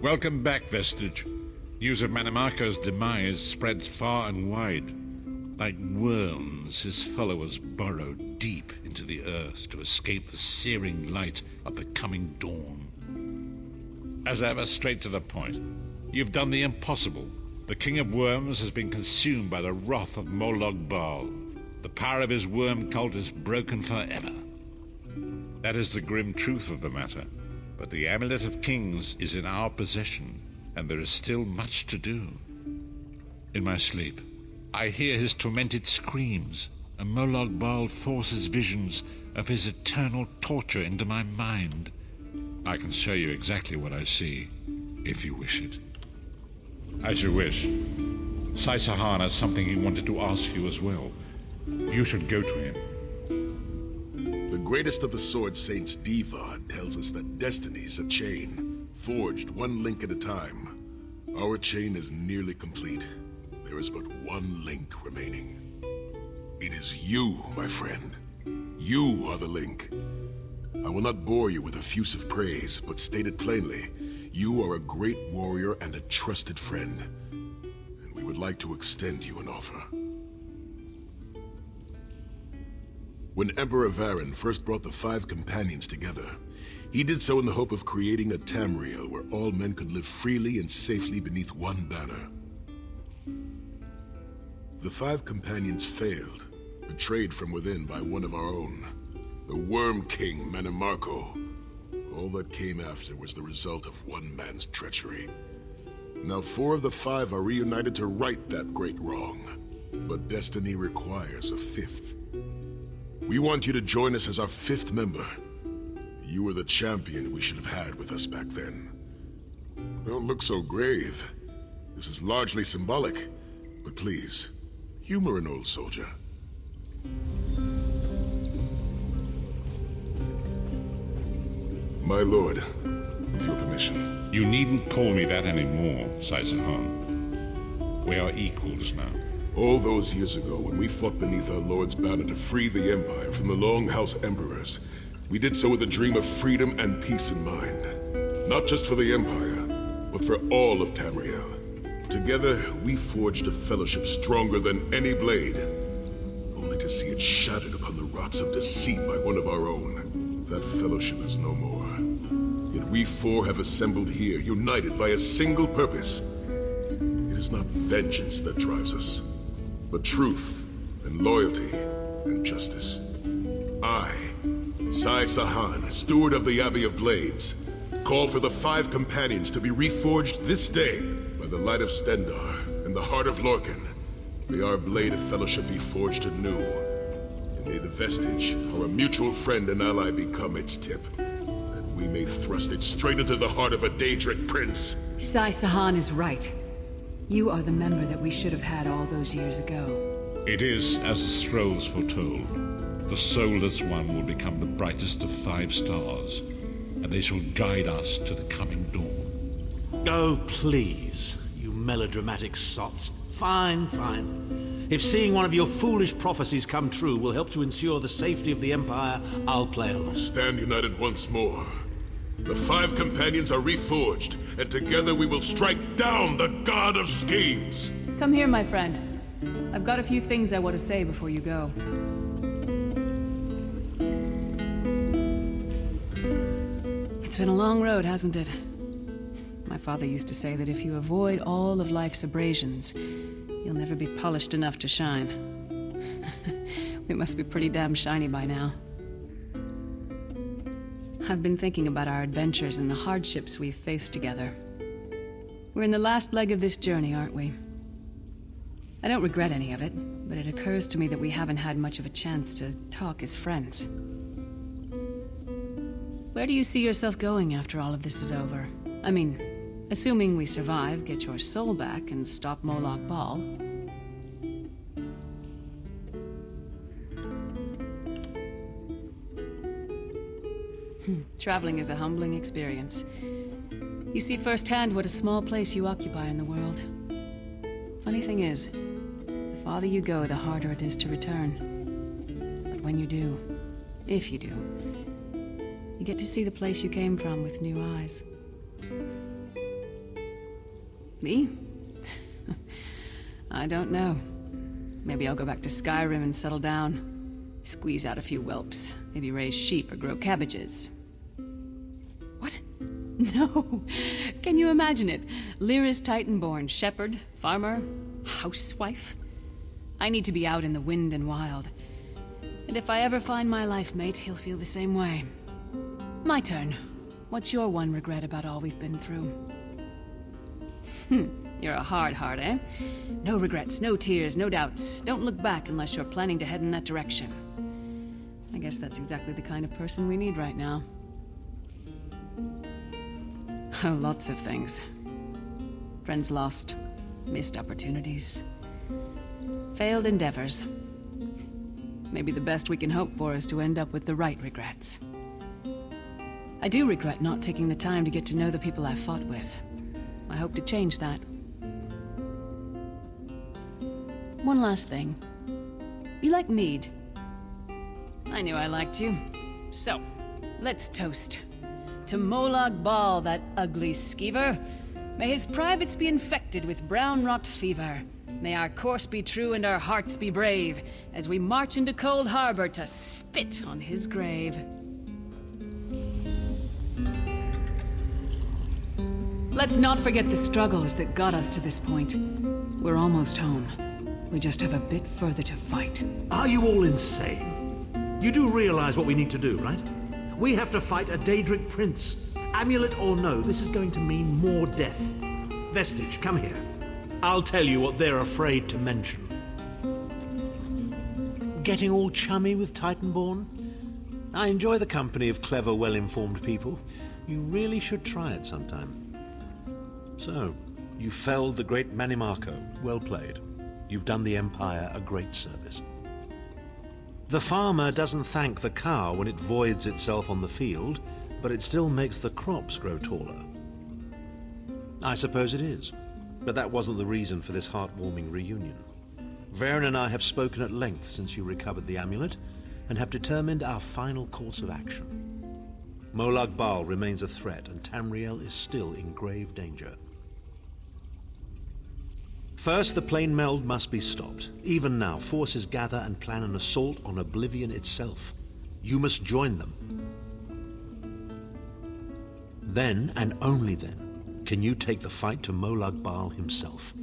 Welcome back, Vestige. News of Mannimarco's demise spreads far and wide. Like worms, his followers burrow deep into the earth to escape the searing light of the coming dawn. As ever, straight to the point. You've done the impossible. The King of Worms has been consumed by the wrath of Molag Bal. The power of his worm cult is broken forever. That is the grim truth of the matter. But the Amulet of Kings is in our possession, and there is still much to do. In my sleep, I hear his tormented screams, and Molag Bal forces visions of his eternal torture into my mind. I can show you exactly what I see, if you wish it. As you wish. Sai Sahan has something he wanted to ask you as well. You should go to him. The greatest of the Sword Saints, Divad, tells us that destiny's a chain, forged one link at a time. Our chain is nearly complete. There is but one link remaining. It is you, my friend. You are the link. I will not bore you with effusive praise, but state it plainly. You are a great warrior and a trusted friend, and we would like to extend you an offer. When Emperor Varen first brought the 5 companions together, he did so in the hope of creating a Tamriel where all men could live freely and safely beneath one banner. The 5 companions failed, betrayed from within by one of our own, the Worm King Mannimarco. All that came after was the result of one man's treachery. Now 4 of the 5 are reunited to right that great wrong, but destiny requires a 5th. We want you to join us as our 5th member. You were the champion we should have had with us back then. Don't look so grave. This is largely symbolic, but please, humor an old soldier. My lord, with your permission. You needn't call me that anymore, Sai Sahan. We are equals now. All those years ago, when we fought beneath our Lord's banner to free the Empire from the Longhouse Emperors, we did so with a dream of freedom and peace in mind. Not just for the Empire, but for all of Tamriel. Together, we forged a fellowship stronger than any blade, only to see it shattered upon the rocks of deceit by one of our own. That fellowship is no more. Yet we 4 have assembled here, united by a single purpose. It is not vengeance that drives us, but truth, and loyalty, and justice. I, Sai Sahan, steward of the Abbey of Blades, call for the 5 companions to be reforged this day by the light of Stendarr and the heart of Lorkhan. May our blade of fellowship be forged anew, and may the Vestige, our mutual friend and ally, become its tip, that we may thrust it straight into the heart of a Daedric prince. Sai Sahan is right. You are the member that we should have had all those years ago. It is as the scrolls foretold. The soulless one will become the brightest of 5 stars, and they shall guide us to the coming dawn. Oh, please, you melodramatic sots. Fine, fine. If seeing one of your foolish prophecies come true will help to ensure the safety of the Empire, I'll play along. Stand united once more. The 5 companions are reforged, and together we will strike down the God of Schemes! Come here, my friend. I've got a few things I want to say before you go. It's been a long road, hasn't it? My father used to say that if you avoid all of life's abrasions, you'll never be polished enough to shine. We must be pretty damn shiny by now. I've been thinking about our adventures and the hardships we've faced together. We're in the last leg of this journey, aren't we? I don't regret any of it, but it occurs to me that we haven't had much of a chance to talk as friends. Where do you see yourself going after all of this is over? I mean, assuming we survive, get your soul back, and stop Molag Bal. Traveling is a humbling experience. You see firsthand what a small place you occupy in the world. Funny thing is, the farther you go, the harder it is to return. But when you do, if you do, you get to see the place you came from with new eyes. Me? I don't know. Maybe I'll go back to Skyrim and settle down. Squeeze out a few whelps. Maybe raise sheep or grow cabbages. What? No! Can you imagine it? Lyra's Titanborn, shepherd, farmer, housewife. I need to be out in the wind and wild. And if I ever find my life mate, he'll feel the same way. My turn. What's your one regret about all we've been through? You're a hard heart, eh? No regrets, no tears, no doubts. Don't look back unless you're planning to head in that direction. I guess that's exactly the kind of person we need right now. Oh, lots of things. Friends lost, missed opportunities, failed endeavors. Maybe the best we can hope for is to end up with the right regrets. I do regret not taking the time to get to know the people I've fought with. I hope to change that. One last thing. You like mead? I knew I liked you. So, let's toast. To Molag Bal, that ugly skeever. May his privates be infected with brown rot fever. May our course be true and our hearts be brave, as we march into Cold Harbor to spit on his grave. Let's not forget the struggles that got us to this point. We're almost home. We just have a bit further to fight. Are you all insane? You do realize what we need to do, right? We have to fight a Daedric prince. Amulet or no, this is going to mean more death. Vestige, come here. I'll tell you what they're afraid to mention. Getting all chummy with Titanborn? I enjoy the company of clever, well-informed people. You really should try it sometime. So, you felled the great Manimarco. Well played. You've done the Empire a great service. The farmer doesn't thank the cow when it voids itself on the field, but it still makes the crops grow taller. I suppose it is, but that wasn't the reason for this heartwarming reunion. Varen and I have spoken at length since you recovered the amulet, and have determined our final course of action. Molag Bal remains a threat, and Tamriel is still in grave danger. First, the plane meld must be stopped. Even now, forces gather and plan an assault on Oblivion itself. You must join them. Then, and only then, can you take the fight to Molag Bal himself,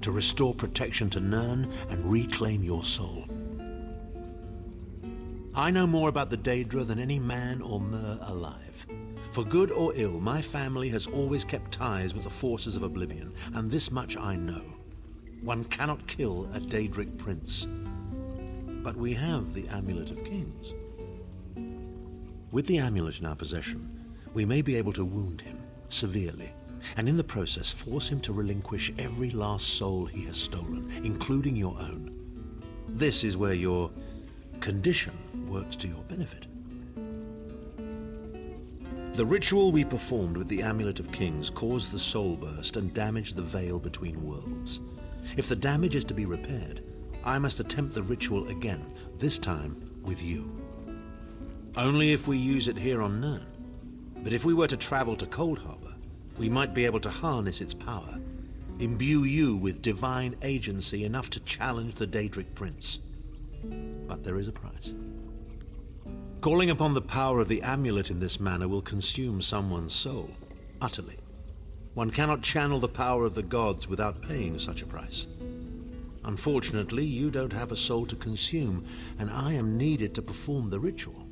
to restore protection to Nirn and reclaim your soul. I know more about the Daedra than any man or mer alive. For good or ill, my family has always kept ties with the forces of Oblivion, and this much I know. One cannot kill a Daedric prince. But we have the Amulet of Kings. With the amulet in our possession, we may be able to wound him severely, and in the process force him to relinquish every last soul he has stolen, including your own. This is where your condition works to your benefit. The ritual we performed with the Amulet of Kings caused the soul burst and damaged the veil between worlds. If the damage is to be repaired, I must attempt the ritual again, this time with you. Only if we use it here on Nirn. But if we were to travel to Cold Harbor, we might be able to harness its power, imbue you with divine agency enough to challenge the Daedric Prince. But there is a price. Calling upon the power of the amulet in this manner will consume someone's soul, utterly. One cannot channel the power of the gods without paying such a price. Unfortunately, you don't have a soul to consume, and I am needed to perform the ritual.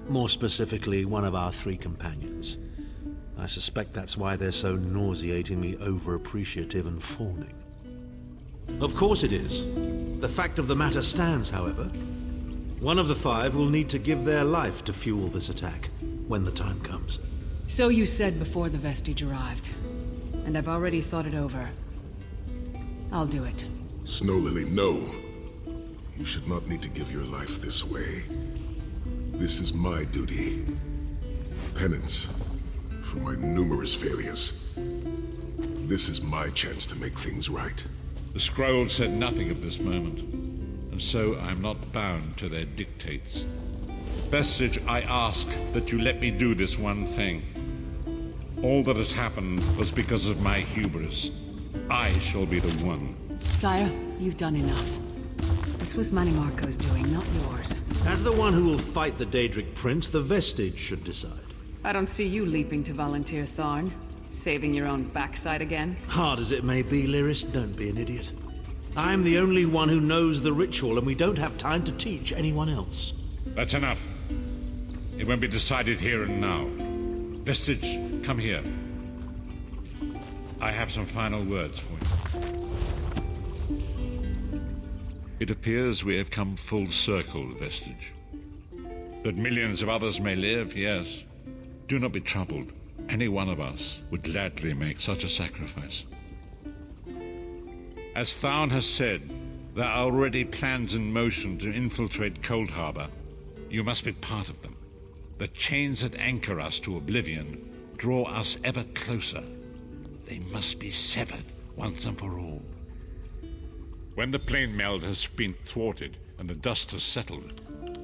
More specifically, one of our 3 companions. I suspect that's why they're so nauseatingly over-appreciative and fawning. Of course it is. The fact of the matter stands, however. One of the 5 will need to give their life to fuel this attack, when the time comes. So you said before the Vestige arrived, and I've already thought it over. I'll do it. Snow Lily, no. You should not need to give your life this way. This is my duty. Penance for my numerous failures. This is my chance to make things right. The scroll said nothing of this moment, and so I'm not bound to their dictates. Vestige, I ask that you let me do this one thing. All that has happened was because of my hubris. I shall be the one. Sire, you've done enough. This was Manimarco's doing, not yours. As the one who will fight the Daedric Prince, the Vestige should decide. I don't see you leaping to volunteer, Tharn. Saving your own backside again. Hard as it may be, Lyris, don't be an idiot. I'm the only one who knows the ritual, and we don't have time to teach anyone else. That's enough. It won't be decided here and now. Vestige, come here. I have some final words for you. It appears we have come full circle, Vestige. That millions of others may live, yes. Do not be troubled. Any one of us would gladly make such a sacrifice. As Tharn has said, there are already plans in motion to infiltrate Coldharbour. You must be part of them. The chains that anchor us to oblivion draw us ever closer. They must be severed once and for all. When the plane meld has been thwarted and the dust has settled,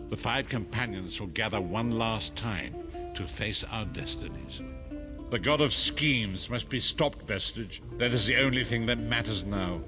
the 5 companions will gather one last time to face our destinies. The god of schemes must be stopped, Vestige. That is the only thing that matters now.